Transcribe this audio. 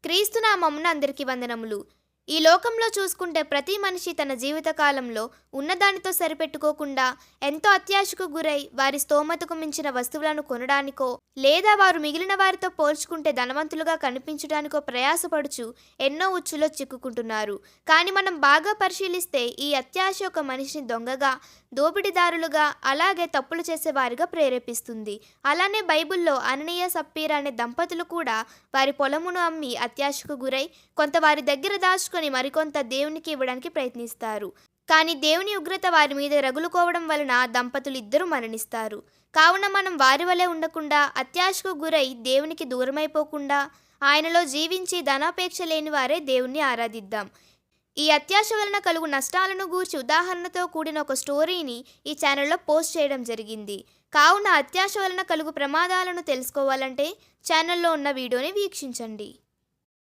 క్రీస్తునామమున అందరికీ వందనములు. ఈ లోకంలో చూసుకుంటే ప్రతి మనిషి తన జీవిత కాలంలో ఉన్నదానితో సరిపెట్టుకోకుండా ఎంతో అత్యాశకు గురై వారి స్తోమతకు మించిన వస్తువులను కొనడానికో లేదా వారు మిగిలిన వారితో పోల్చుకుంటే ధనవంతులుగా కనిపించడానికో ప్రయాసపడుచు ఎన్నో ఉచ్చులో చిక్కుకుంటున్నారు. కానీ మనం బాగా పరిశీలిస్తే ఈ అత్యాశ ఒక మనిషిని దొంగగా, దోపిడీదారులుగా, అలాగే తప్పులు చేసేవారిగా ప్రేరేపిస్తుంది. అలానే బైబిల్లో అననీయ సప్పీరా అనే దంపతులు కూడా వారి పొలమును అమ్మి అత్యాశకు గురై కొంత వారి దగ్గర దాచుకొని మరికొంత దేవునికి ఇవ్వడానికి ప్రయత్నిస్తారు. కానీ దేవుని ఉగ్రత వారి మీద రగులుకోవడం వలన దంపతులు ఇద్దరు మరణిస్తారు. కావున మనం వారి వలె ఉండకుండా అత్యాశకు గురై దేవునికి దూరమైపోకుండా ఆయనలో జీవించి ధనాపేక్ష లేని వారే దేవుణ్ణి ఆరాధిద్దాం. ఈ అత్యాశ వలన కలుగు నష్టాలను గూర్చి ఉదాహరణతో కూడిన ఒక స్టోరీని ఈ ఛానల్లో పోస్ట్ చేయడం జరిగింది. కావున అత్యాశ వలన కలుగు ప్రమాదాలను తెలుసుకోవాలంటే ఛానల్లో ఉన్న వీడియోని వీక్షించండి.